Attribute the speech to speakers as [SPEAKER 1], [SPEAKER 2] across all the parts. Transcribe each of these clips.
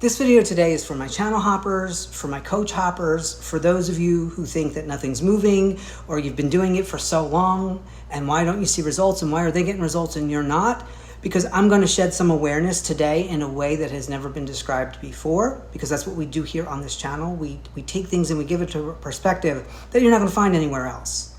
[SPEAKER 1] This video today is for my channel hoppers, for my coach hoppers, for those of you who think that nothing's moving or you've been doing it for so long and why don't you see results and why are they getting results and you're not? Because I'm going to shed some awareness today in a way that has never been described before, because that's what we do here on this channel. We take things and we give it to a perspective that you're not going to find anywhere else.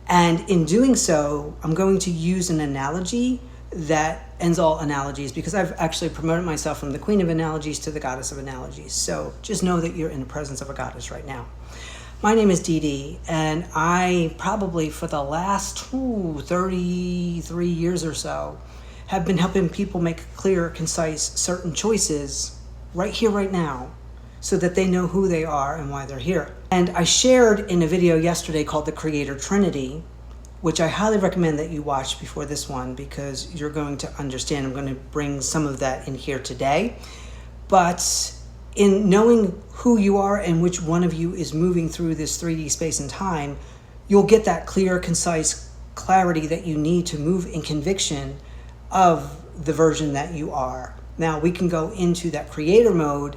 [SPEAKER 1] And in doing so, I'm going to use an analogy that ends all analogies, because I've actually promoted myself from the queen of analogies to the goddess of analogies. So just know that you're in the presence of a goddess right now. My name is Dede, and I probably for the last 33 years or so have been helping people make clear, concise, certain choices right here, right now, so that they know who they are and why they're here. And I shared in a video yesterday called The Creator Trinity, which I highly recommend that you watch before this one, because you're going to understand. I'm going to bring some of that in here today. But in knowing who you are and which one of you is moving through this 3D space and time, you'll get that clear, concise clarity that you need to move in conviction of the version that you are. Now, we can go into that creator mode,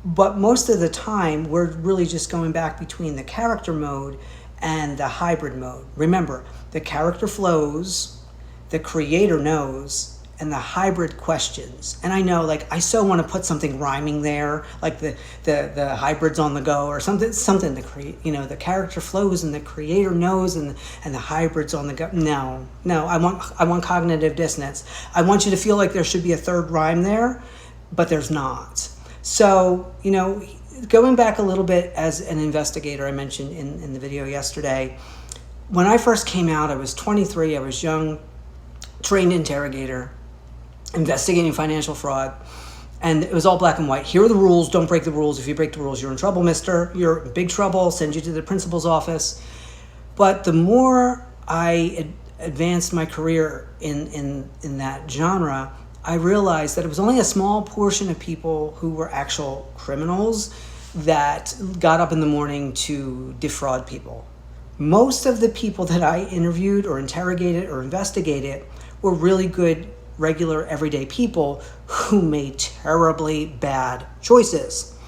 [SPEAKER 1] but most of the time, we're really just going back between the character mode and the hybrid mode. Remember, the character flows, the creator knows, and the hybrid questions. And I know, like, I so want to put something rhyming there, like the hybrids on the go or something. The character flows and the creator knows, and the hybrids on the go. No, I want cognitive dissonance. I want you to feel like there should be a third rhyme there, but there's not. So, going back a little bit as an investigator, I mentioned in the video yesterday, when I first came out, I was 23, I was young, trained interrogator, investigating financial fraud, and it was all black and white. Here are the rules, don't break the rules. If you break the rules, you're in trouble, mister. You're in big trouble, send you to the principal's office. But the more I advanced my career in that genre, I realized that it was only a small portion of people who were actual criminals that got up in the morning to defraud people. Most of the people that I interviewed or interrogated or investigated were really good, regular, everyday people who made terribly bad choices.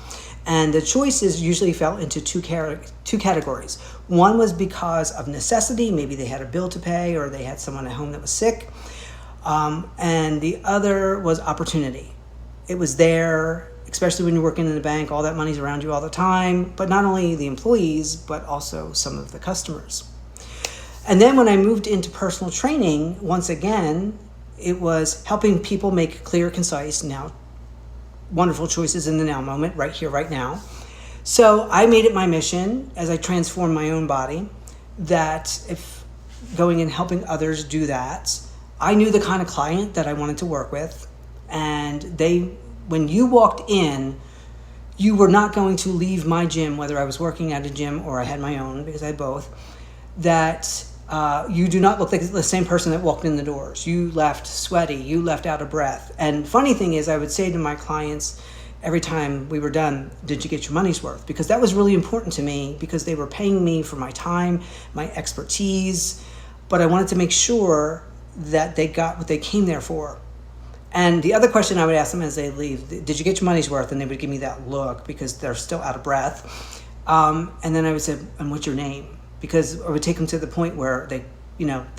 [SPEAKER 1] And the choices usually fell into two categories. One was because of necessity. Maybe they had a bill to pay or they had someone at home that was sick. And the other was opportunity. It was there, especially when you're working in the bank, all that money's around you all the time, but not only the employees, but also some of the customers. And then when I moved into personal training, once again, it was helping people make clear, concise, now wonderful choices in the now moment, right here, right now. So I made it my mission as I transformed my own body, that if going and helping others do that, I knew the kind of client that I wanted to work with, and when you walked in, you were not going to leave my gym, whether I was working at a gym or I had my own, because I had both, that you do not look like the same person that walked in the doors. You left sweaty, you left out of breath. And funny thing is, I would say to my clients every time we were done, did you get your money's worth? Because that was really important to me, because they were paying me for my time, my expertise, but I wanted to make sure that they got what they came there for. And the other question I would ask them as they leave, did you get your money's worth? And they would give me that look because they're still out of breath. And then I would say, and what's your name? Because I would take them to the point where they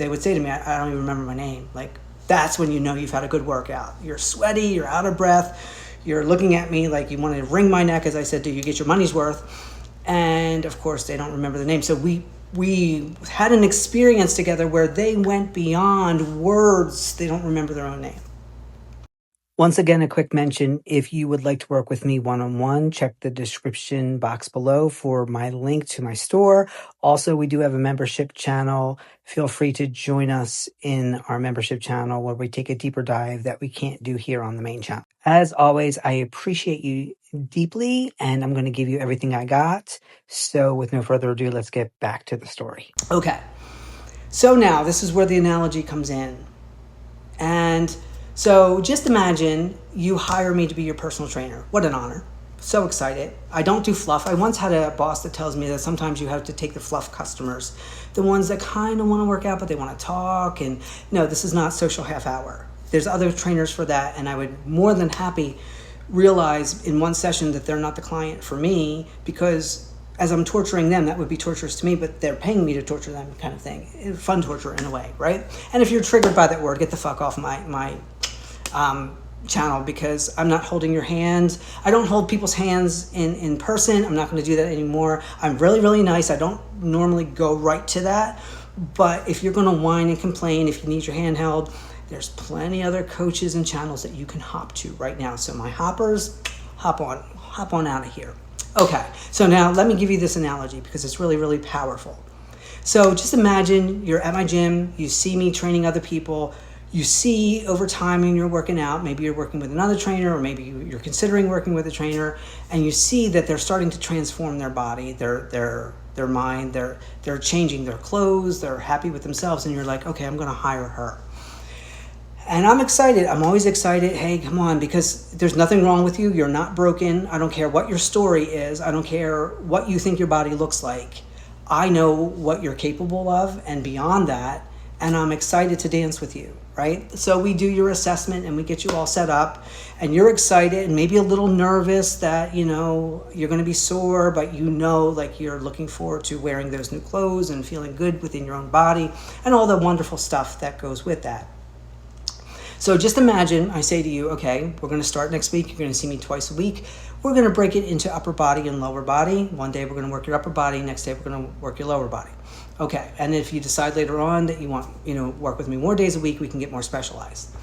[SPEAKER 1] would say to me, I don't even remember my name. Like, that's when you know you've had a good workout. You're sweaty, you're out of breath, you're looking at me like you want to wring my neck as I said, do you get your money's worth? And of course, they don't remember the name. So we had an experience together where they went beyond words. They don't remember their own name. Once again, a quick mention, if you would like to work with me one-on-one, check the description box below for my link to my store. Also, we do have a membership channel. Feel free to join us in our membership channel where we take a deeper dive that we can't do here on the main channel. As always, I appreciate you deeply, and I'm going to give you everything I got. So with no further ado, let's get back to the story. Okay, so now this is where the analogy comes in. And so just imagine you hire me to be your personal trainer. What an honor. So excited. I don't do fluff. I once had a boss that tells me that sometimes you have to take the fluff customers, the ones that kind of want to work out, but they want to talk. And no, this is not social half hour. There's other trainers for that. And I would more than happy realize in one session that they're not the client for me, because as I'm torturing them, that would be torturous to me, but they're paying me to torture them, kind of thing. Fun torture in a way, right? And if you're triggered by that word, get the fuck off my channel, because I'm not holding your hand. I don't hold people's hands in person. I'm not going to do that anymore. I'm really, really nice. I don't normally go right to that. But if you're going to whine and complain, if you need your hand held, there's plenty other coaches and channels that you can hop to right now. So my hoppers, hop on out of here. Okay, so now let me give you this analogy because it's really, really powerful. So just imagine you're at my gym, you see me training other people, you see over time when you're working out, maybe you're working with another trainer, or maybe you're considering working with a trainer, and you see that they're starting to transform their body, their mind, they're changing their clothes, they're happy with themselves, and you're like, okay, I'm gonna hire her. And I'm excited. I'm always excited. Hey, come on, because there's nothing wrong with you. You're not broken. I don't care what your story is. I don't care what you think your body looks like. I know what you're capable of and beyond that. And I'm excited to dance with you, right? So we do your assessment and we get you all set up, and you're excited and maybe a little nervous that, you know, you're going to be sore, but you know, like, you're looking forward to wearing those new clothes and feeling good within your own body and all the wonderful stuff that goes with that. So just imagine I say to you, okay, we're going to start next week. You're going to see me twice a week. We're going to break it into upper body and lower body. One day we're going to work your upper body. Next day we're going to work your lower body. Okay. And if you decide later on that you want, work with me more days a week, we can get more specialized.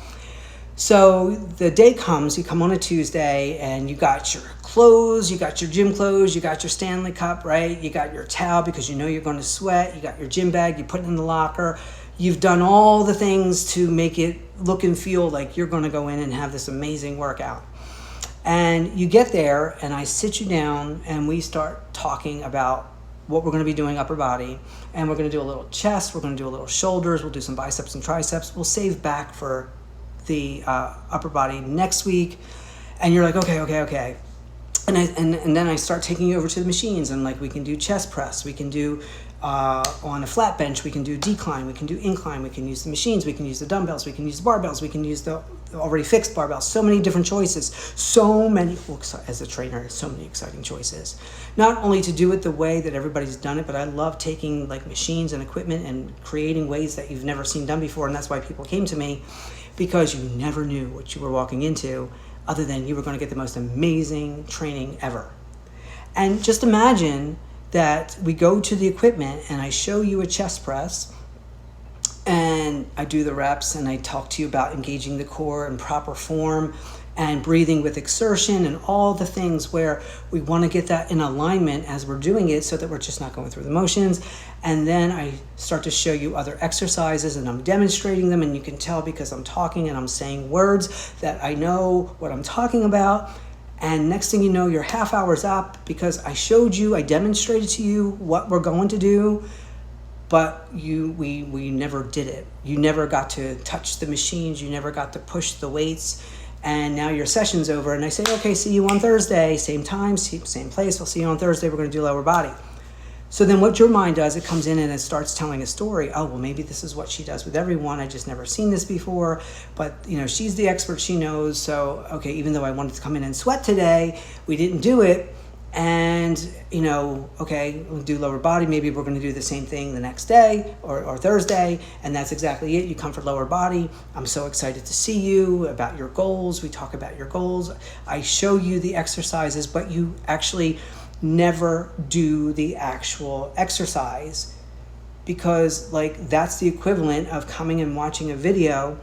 [SPEAKER 1] So the day comes, you come on a Tuesday and you got your clothes, you got your gym clothes, you got your Stanley Cup, right? You got your towel because you know you're going to sweat. You got your gym bag, you put it in the locker. You've done all the things to make it look and feel like you're going to go in and have this amazing workout. And you get there and I sit you down and we start talking about what we're going to be doing upper body. And we're going to do a little chest, we're going to do a little shoulders, we'll do some biceps and triceps. We'll save back for the upper body next week. And you're like, okay. And then I start taking you over to the machines, and like, we can do chest press, we can do on a flat bench, we can do decline, we can do incline, we can use the machines, we can use the dumbbells, we can use the barbells, we can use the already fixed barbells. So many different choices, so many, as a trainer, so many exciting choices. Not only to do it the way that everybody's done it, but I love taking like machines and equipment and creating ways that you've never seen done before. And that's why people came to me, because you never knew what you were walking into, other than you were going to get the most amazing training ever. And just imagine that we go to the equipment and I show you a chest press and I do the reps and I talk to you about engaging the core in proper form and breathing with exertion and all the things where we want to get that in alignment as we're doing it, so that we're just not going through the motions. And then I start to show you other exercises and I'm demonstrating them, and you can tell because I'm talking and I'm saying words that I know what I'm talking about. And next thing you know, you're half hours up because I showed you, I demonstrated to you what we're going to do, but we never did it. You never got to touch the machines, you never got to push the weights. And now your session's over and I say, okay, see you on Thursday, same time, same place. We'll see you on Thursday. We're going to do lower body. So then what your mind does, it comes in and it starts telling a story. Oh, well, maybe this is what she does with everyone. I just never seen this before, but she's the expert, she knows. So, okay, even though I wanted to come in and sweat today, we didn't do it. And, okay, we'll do lower body. Maybe we're going to do the same thing the next day or Thursday. And that's exactly it. You come for lower body. I'm so excited to see you, about your goals. We talk about your goals. I show you the exercises, but you actually never do the actual exercise, because that's the equivalent of coming and watching a video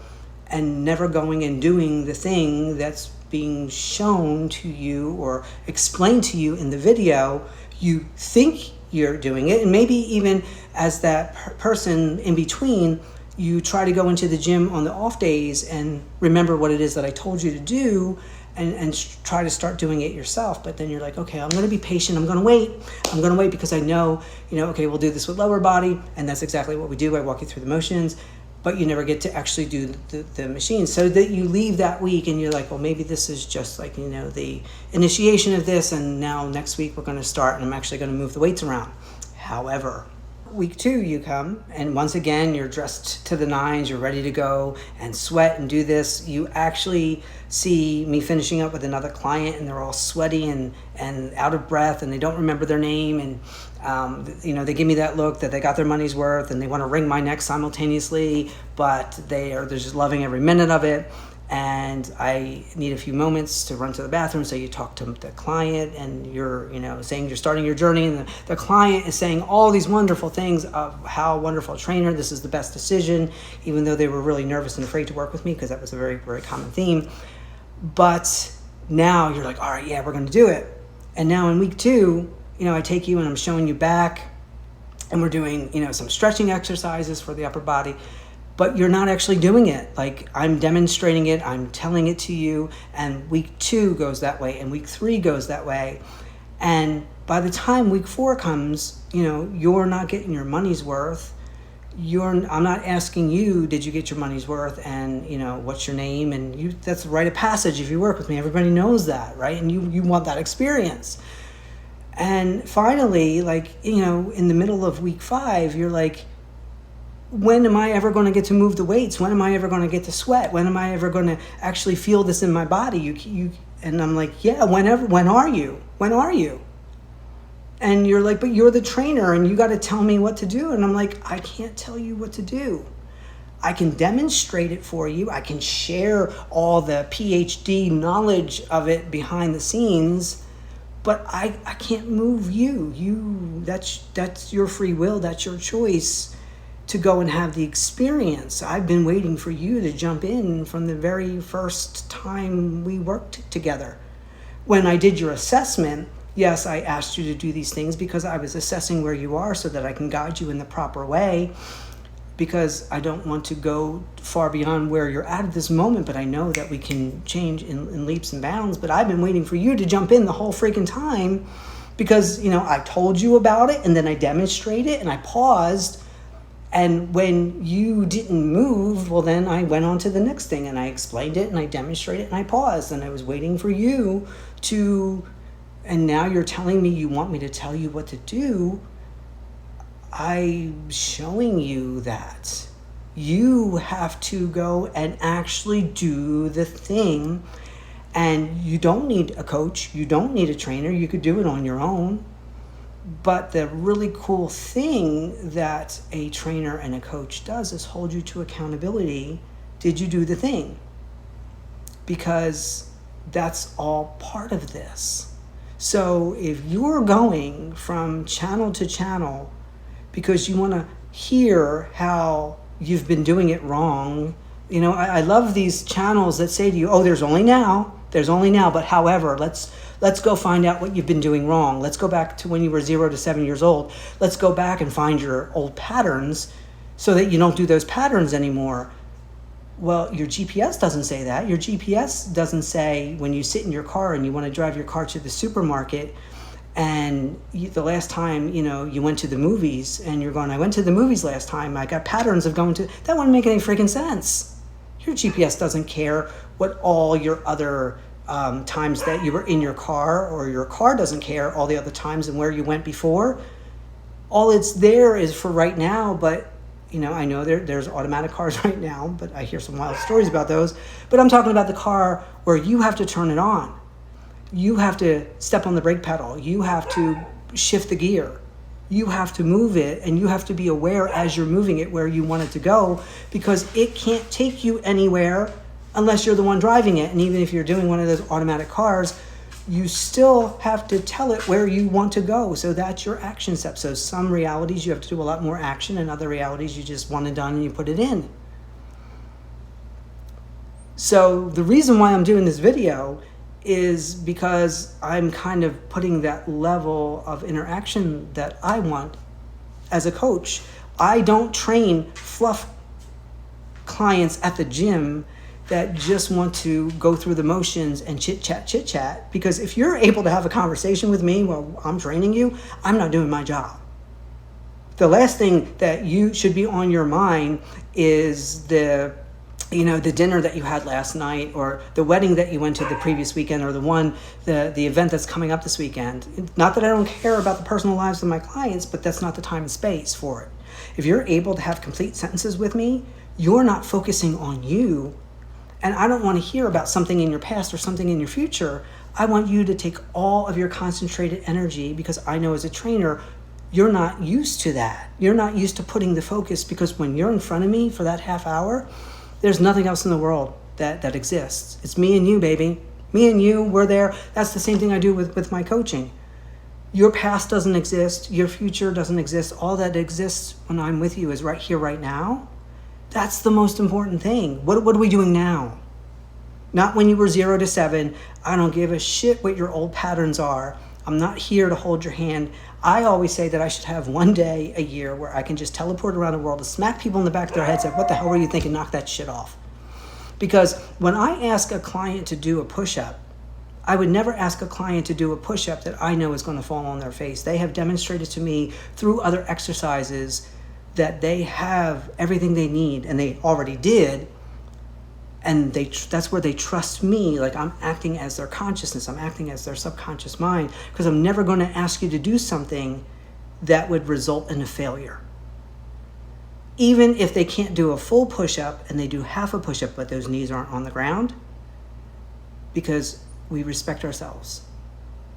[SPEAKER 1] and never going and doing the thing that's being shown to you or explained to you in the video. You think you're doing it, and maybe even as that person in between, you try to go into the gym on the off days and remember what it is that I told you to do, and try to start doing it yourself. But then you're like, okay, I'm going to be patient. I'm going to wait because I know, okay, we'll do this with lower body. And that's exactly what we do. I walk you through the motions, but you never get to actually do the machines. So that you leave that week and you're like, well, maybe this is just the initiation of this. And now next week we're going to start and I'm actually going to move the weights around. However, week 2, you come, and once again, you're dressed to the nines, you're ready to go and sweat and do this. You actually see me finishing up with another client, and they're all sweaty and out of breath, and they don't remember their name, and they give me that look that they got their money's worth, and they want to wring my neck simultaneously, but they're just loving every minute of it. And I need a few moments to run to the bathroom. So you talk to the client, and you're saying you're starting your journey, and the client is saying all these wonderful things of how wonderful a trainer, this is the best decision, even though they were really nervous and afraid to work with me, because that was a very, very common theme. But now you're like, all right, yeah, we're going to do it. And now in week 2, I take you and I'm showing you back, and we're doing some stretching exercises for the upper body. But you're not actually doing it. Like, I'm demonstrating it, I'm telling it to you, and week 2 goes that way, and week 3 goes that way. And by the time week 4 comes, you're not getting your money's worth. I'm not asking you, did you get your money's worth, and what's your name, and that's a rite of passage if you work with me. Everybody knows that, right? And you want that experience. And finally, in the middle of week 5, you're like, when am I ever going to get to move the weights? When am I ever going to get to sweat? When am I ever going to actually feel this in my body? And I'm like, yeah, whenever. When are you? When are you? And you're like, but you're the trainer, and you got to tell me what to do. And I'm like, I can't tell you what to do. I can demonstrate it for you. I can share all the PhD knowledge of it behind the scenes, but I can't move you. That's your free will. That's your choice to go and have the experience. I've been waiting for you to jump in from the very first time we worked together. When I did your assessment, yes, I asked you to do these things because I was assessing where you are so that I can guide you in the proper way, because I don't want to go far beyond where you're at this moment, but I know that we can change in leaps and bounds. But I've been waiting for you to jump in the whole freaking time, because I told you about it, and then I demonstrated it, and I paused. And when you didn't move, well, then I went on to the next thing, and I explained it, and I demonstrated it, and I paused, and I was waiting for you to, and now you're telling me you want me to tell you what to do. I'm showing you that you have to go and actually do the thing, and you don't need a coach, you don't need a trainer, you could do it on your own. But the really cool thing that a trainer and a coach does is hold you to accountability. Did you do the thing? Because that's all part of this. So if you're going from channel to channel because you want to hear how you've been doing it wrong, I love these channels that say to you, oh, there's only now, but however, let's go find out what you've been doing wrong. Let's go back to when you were 0 to 7 years old. Let's go back and find your old patterns so that you don't do those patterns anymore. Well, your GPS doesn't say that. Your GPS doesn't say when you sit in your car and you want to drive your car to the supermarket, and the last time, you went to the movies, and you're going, I went to the movies last time, I got patterns of going to, that wouldn't make any freaking sense. Your GPS doesn't care what all your other times that you were in your car, or your car doesn't care all the other times and where you went before. All it's there is for right now. But I know there's automatic cars right now, but I hear some wild stories about those. But I'm talking about the car where you have to turn it on. You have to step on the brake pedal. You have to shift the gear. You have to move it, and you have to be aware as you're moving it where you want it to go, because it can't take you anywhere unless you're the one driving it. And even if you're doing one of those automatic cars, you still have to tell it where you want to go. So that's your action step. So some realities you have to do a lot more action, and other realities you just want it done and you put it in. So the reason why I'm doing this video is because I'm kind of putting that level of interaction that I want as a coach. I don't train fluff clients at the gym that just want to go through the motions and chit chat, because if you're able to have a conversation with me while I'm training you, I'm not doing my job. The last thing that you should be on your mind is the the dinner that you had last night, or the wedding that you went to the previous weekend, or the event that's coming up this weekend. Not that I don't care about the personal lives of my clients, but that's not the time and space for it. If you're able to have complete sentences with me, you're not focusing on you. And I don't want to hear about something in your past or something in your future. I want you to take all of your concentrated energy, because I know as a trainer, you're not used to that. You're not used to putting the focus, because when you're in front of me for that half hour, there's nothing else in the world that exists. It's me and you, baby. Me and you, we're there. That's the same thing I do with my coaching. Your past doesn't exist. Your future doesn't exist. All that exists when I'm with you is right here, right now. That's the most important thing. What are we doing now? Not when you were 0 to 7. I don't give a shit what your old patterns are. I'm not here to hold your hand. I always say that I should have one day a year where I can just teleport around the world and smack people in the back of their heads and say, what the hell were you thinking? Knock that shit off. Because when I ask a client to do a push-up, I would never ask a client to do a push-up that I know is going to fall on their face. They have demonstrated to me through other exercises that they have everything they need, and they already did. And that's where they trust me, like I'm acting as their consciousness, I'm acting as their subconscious mind, because I'm never going to ask you to do something that would result in a failure. Even if they can't do a full push-up and they do half a push-up, but those knees aren't on the ground, because we respect ourselves.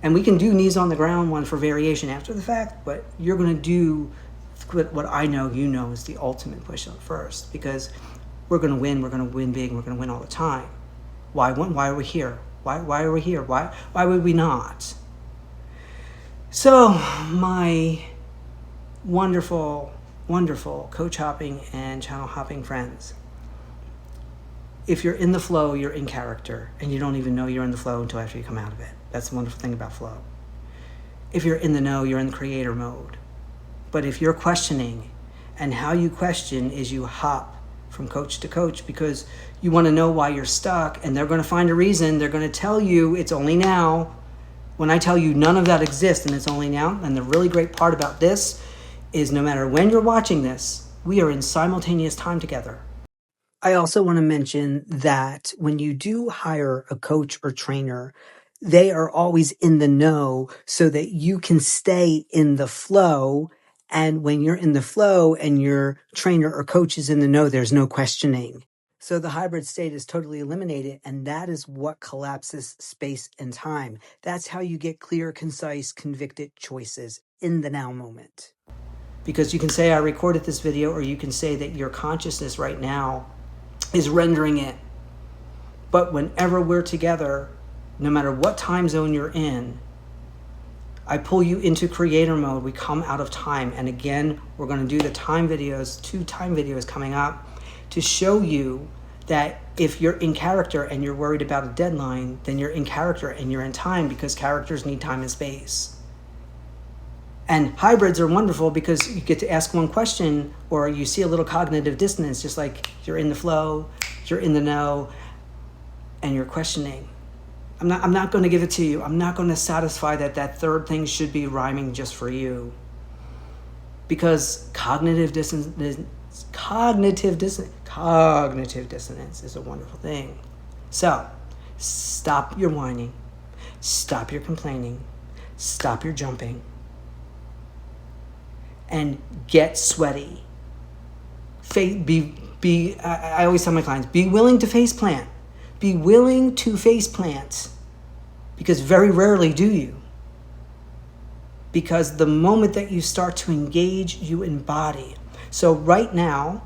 [SPEAKER 1] And we can do knees on the ground one for variation after the fact, but you're going to do what I know you know is the ultimate push-up first, because we're going to win big, we're going to win all the time. Why are we here? Why are we here? Why would we not? So, my wonderful, wonderful coach hopping and channel hopping friends, if you're in the flow, you're in character, and you don't even know you're in the flow until after you come out of it. That's the wonderful thing about flow. If you're in the know, you're in the creator mode. But if you're questioning, and how you question is you hop from coach to coach, because you want to know why you're stuck, and they're going to find a reason. They're going to tell you it's only now. When I tell you none of that exists and it's only now, and the really great part about this is no matter when you're watching this, we are in simultaneous time together. I also want to mention that when you do hire a coach or trainer, they are always in the know so that you can stay in the flow. And when you're in the flow and your trainer or coach is in the know, there's no questioning. So the hybrid state is totally eliminated, and that is what collapses space and time. That's how you get clear, concise, convicted choices in the now moment. Because you can say, I recorded this video, or you can say that your consciousness right now is rendering it. But whenever we're together, no matter what time zone you're in, I pull you into creator mode. We come out of time. And again, we're going to do the time videos, 2 time videos coming up, to show you that if you're in character and you're worried about a deadline, then you're in character and you're in time, because characters need time and space. And hybrids are wonderful because you get to ask one question, or you see a little cognitive dissonance, just like you're in the flow, you're in the know, and you're questioning. I'm not going to give it to you. I'm not going to satisfy that third thing should be rhyming just for you. Because cognitive dissonance is a wonderful thing. So, stop your whining. Stop your complaining. Stop your jumping. And get sweaty. I always tell my clients, be willing to face plant. Be willing to face plant, because very rarely do you. Because the moment that you start to engage, you embody. So right now,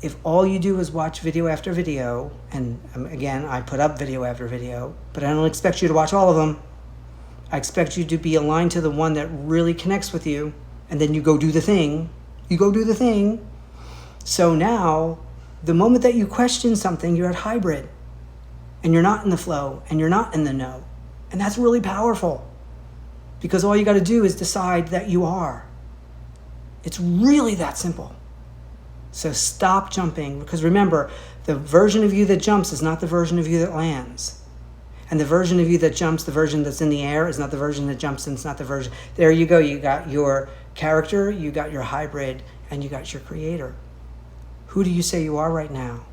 [SPEAKER 1] if all you do is watch video after video, and again, I put up video after video, but I don't expect you to watch all of them. I expect you to be aligned to the one that really connects with you, and then you go do the thing. You go do the thing. So now, the moment that you question something, you're at hybrid. And you're not in the flow, and you're not in the know. And that's really powerful, because all you got to do is decide that you are. It's really that simple. So stop jumping, because remember, the version of you that jumps is not the version of you that lands. And the version of you that jumps, the version that's in the air, is not the version that jumps, and it's not the version. There you go. You got your character, you got your hybrid, and you got your creator. Who do you say you are right now?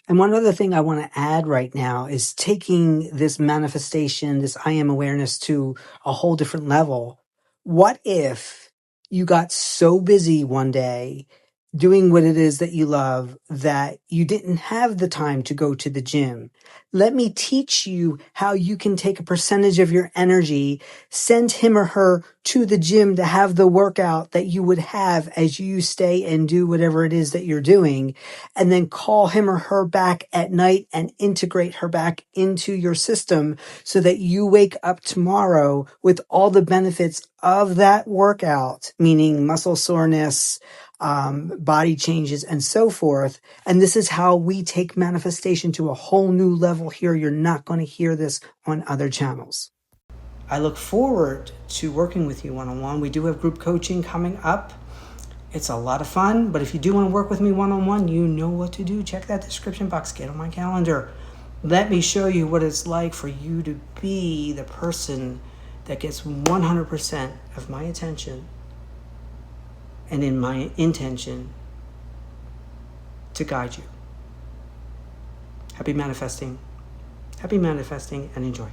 [SPEAKER 1] And one other thing I want to add right now is taking this manifestation, this I am awareness to a whole different level. What if you got so busy one day doing what it is that you love that you didn't have the time to go to the gym? Let me teach you how you can take a percentage of your energy, send him or her to the gym to have the workout that you would have as you stay and do whatever it is that you're doing, and then call him or her back at night and integrate her back into your system so that you wake up tomorrow with all the benefits of that workout, meaning muscle soreness, body changes, and so forth. And this is how we take manifestation to a whole new level here. You're not going to hear this on other channels. I look forward to working with you one-on-one. We do have group coaching coming up. It's a lot of fun, but if you do want to work with me one-on-one, you know what to do. Check that description box, get on my calendar. Let me show you what it's like for you to be the person that gets 100% of my attention and in my intention to guide you. Happy manifesting, and enjoy.